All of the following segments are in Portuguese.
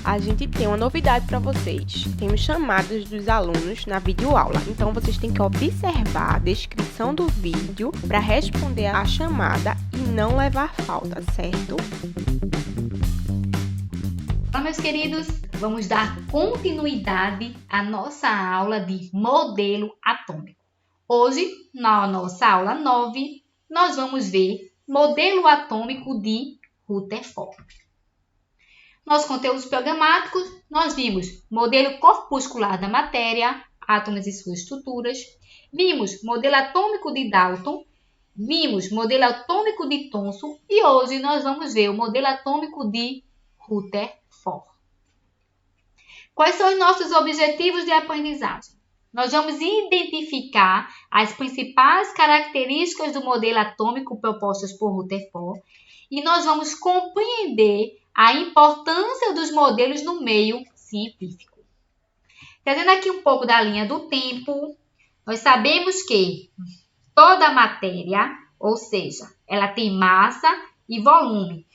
A gente tem uma novidade para vocês. Temos chamadas dos alunos na videoaula. Então, vocês têm que observar a descrição do vídeo para responder a chamada e não levar falta, certo? Olá, meus queridos! Vamos dar continuidade à nossa aula de modelo atômico. Hoje, na nossa aula 9, nós vamos ver modelo atômico de Rutherford. Nos conteúdos programáticos, nós vimos modelo corpuscular da matéria, átomos e suas estruturas, vimos modelo atômico de Dalton, vimos modelo atômico de Thomson e hoje nós vamos ver o modelo atômico de Rutherford. Quais são os nossos objetivos de aprendizagem? Nós vamos identificar as principais características do modelo atômico propostas por Rutherford e nós vamos compreender a importância dos modelos no meio científico. Trazendo aqui um pouco da linha do tempo, nós sabemos que toda matéria, ou seja, ela tem massa e volume,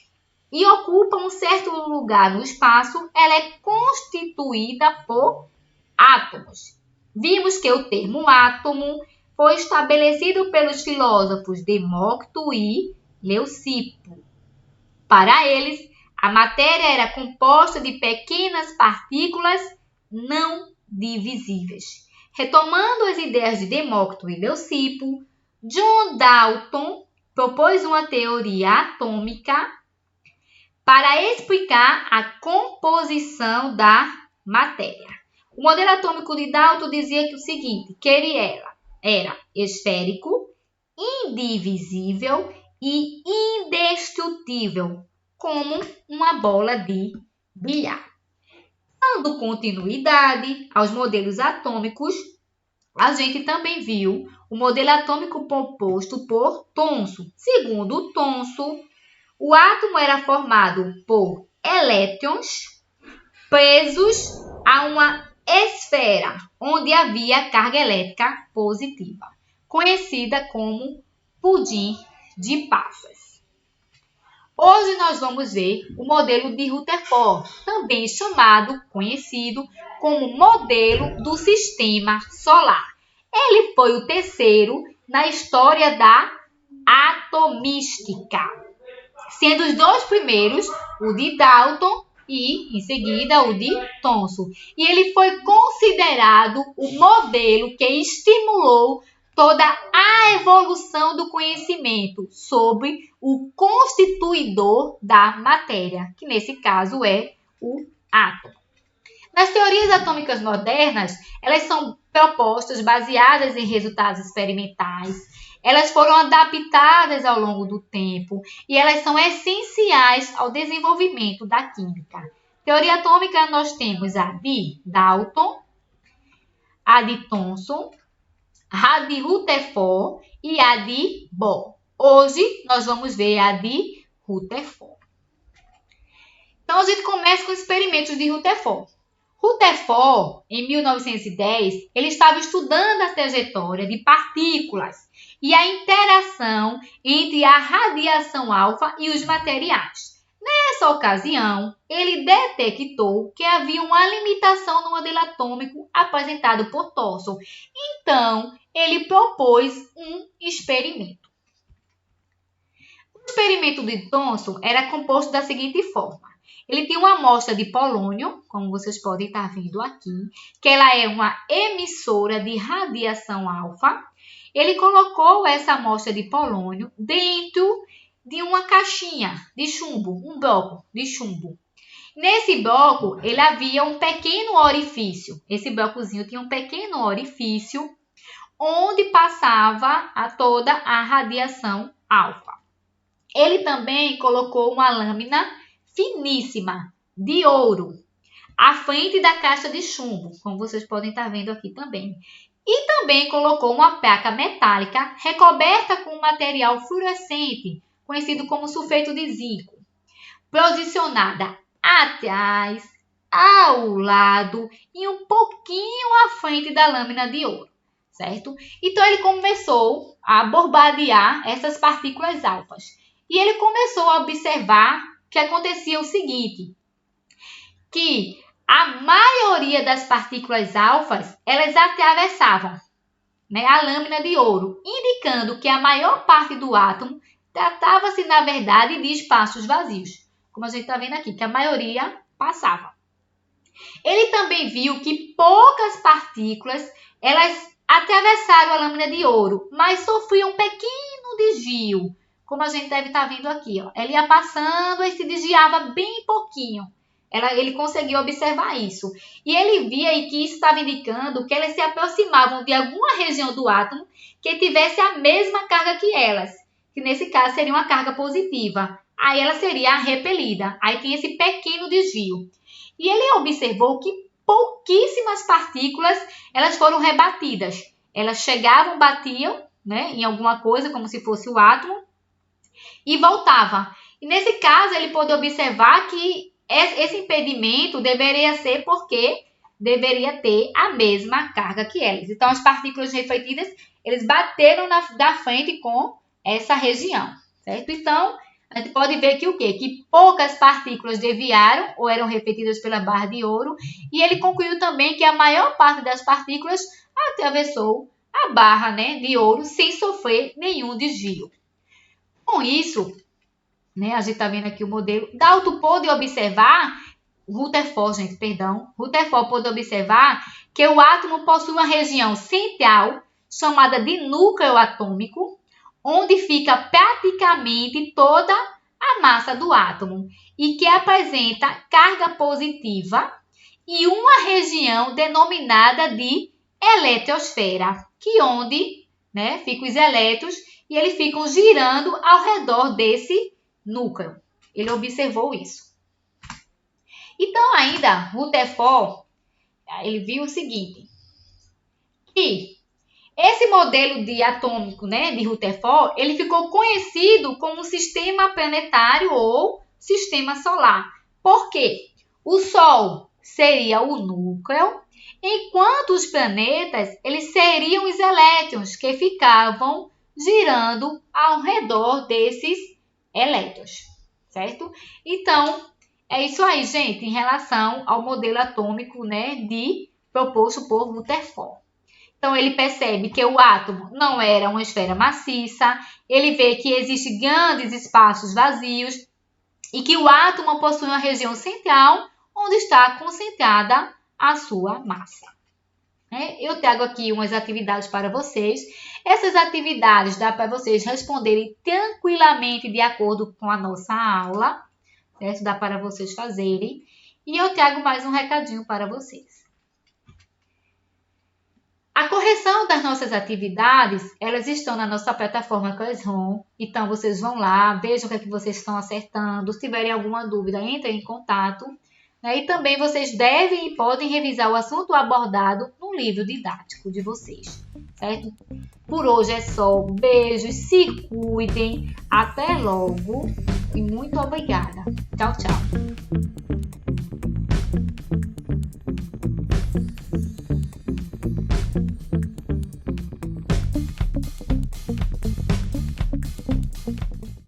e ocupa um certo lugar no espaço, ela é constituída por átomos. Vimos que o termo átomo foi estabelecido pelos filósofos Demócrito e Leucipo. Para eles, a matéria era composta de pequenas partículas não divisíveis. Retomando as ideias de Demócrito e Leucipo, John Dalton propôs uma teoria atômica para explicar a composição da matéria. O modelo atômico de Dalton dizia que o seguinte, que ele era esférico, indivisível e indestrutível, como uma bola de bilhar. Dando continuidade aos modelos atômicos, a gente também viu o modelo atômico proposto por Thomson. Segundo Thomson, o átomo era formado por elétrons presos a uma esfera onde havia carga elétrica positiva, conhecida como pudim de passas. Hoje nós vamos ver o modelo de Rutherford, também conhecido como modelo do sistema solar. Ele foi o terceiro na história da atomística, sendo os dois primeiros o de Dalton e, em seguida, o de Thomson. E ele foi considerado o modelo que estimulou toda a evolução do conhecimento sobre o constituidor da matéria, que nesse caso é o átomo. Nas teorias atômicas modernas, elas são propostas baseadas em resultados experimentais, elas foram adaptadas ao longo do tempo e elas são essenciais ao desenvolvimento da química. Teoria atômica, nós temos a de Dalton, a de Thomson, a de Rutherford e a de Bohr. Hoje, nós vamos ver a de Rutherford. Então, a gente começa com os experimentos de Rutherford. Rutherford, em 1910, ele estava estudando a trajetória de partículas e a interação entre a radiação alfa e os materiais. Nessa ocasião, ele detectou que havia uma limitação no modelo atômico apresentado por Thomson. Então, ele propôs um experimento. O experimento de Thomson era composto da seguinte forma. Ele tem uma amostra de polônio, como vocês podem estar vendo aqui, que ela é uma emissora de radiação alfa. Ele colocou essa amostra de polônio dentro de uma caixinha de chumbo, um bloco de chumbo. Nesse bloco, ele havia um pequeno orifício. Esse blocozinho tinha um pequeno orifício onde passava toda a radiação alfa. Ele também colocou uma lâmina finíssima de ouro à frente da caixa de chumbo, como vocês podem estar vendo aqui também. E também colocou uma placa metálica recoberta com um material fluorescente, conhecido como sulfeto de zinco, posicionada atrás ao lado e um pouquinho à frente da lâmina de ouro, certo? Então, ele começou a bombardear essas partículas alfas. E ele começou a observar que acontecia o seguinte, que a maioria das partículas alfas, elas atravessavam, né, a lâmina de ouro, indicando que a maior parte do átomo tratava-se, na verdade, de espaços vazios. Como a gente está vendo aqui, que a maioria passava. Ele também viu que poucas partículas, elas atravessaram a lâmina de ouro, mas sofriam um pequeno desvio, como a gente deve estar vendo aqui. Ó. Ele ia passando e se desviava bem pouquinho. Ele conseguiu observar isso. E ele via aí que isso estava indicando que elas se aproximavam de alguma região do átomo que tivesse a mesma carga que elas, que nesse caso seria uma carga positiva. Aí ela seria repelida. Aí tem esse pequeno desvio. E ele observou que pouquíssimas partículas elas foram rebatidas. Elas chegavam, batiam, né, em alguma coisa, como se fosse o átomo, e voltavam. E nesse caso, ele pôde observar que esse impedimento deveria ser porque deveria ter a mesma carga que elas. Então, as partículas refletidas, eles bateram da frente com essa região, certo? Então, a gente pode ver que o quê? Que poucas partículas desviaram ou eram refletidas pela barra de ouro. E ele concluiu também que a maior parte das partículas atravessou a barra, né, de ouro sem sofrer nenhum desvio. Com isso, né, a gente está vendo aqui o modelo. Dalton pôde observar, Rutherford pôde observar que o átomo possui uma região central chamada de núcleo atômico, onde fica praticamente toda a massa do átomo e que apresenta carga positiva e uma região denominada de eletrosfera, que onde, né, ficam os elétrons e eles ficam girando ao redor desse núcleo. Ele observou isso. Então, ainda, Rutherford, ele viu o seguinte, que esse modelo de atômico, né, de Rutherford, ele ficou conhecido como sistema planetário ou sistema solar. Por quê? O Sol seria o núcleo, enquanto os planetas, eles seriam os elétrons que ficavam girando ao redor desses elétrons, certo? Então, é isso aí, gente, em relação ao modelo atômico, né, proposto por Rutherford. Então, ele percebe que o átomo não era uma esfera maciça, ele vê que existem grandes espaços vazios e que o átomo possui uma região central onde está concentrada a sua massa. Eu trago aqui umas atividades para vocês. Essas atividades dá para vocês responderem tranquilamente de acordo com a nossa aula, certo? Dá para vocês fazerem. E eu trago mais um recadinho para vocês. A correção das nossas atividades, elas estão na nossa plataforma Classroom. Então, vocês vão lá, vejam o que é que vocês estão acertando. Se tiverem alguma dúvida, entrem em contato. E também vocês devem e podem revisar o assunto abordado no livro didático de vocês, certo? Por hoje é só. Beijos, se cuidem. Até logo e muito obrigada. Tchau, tchau.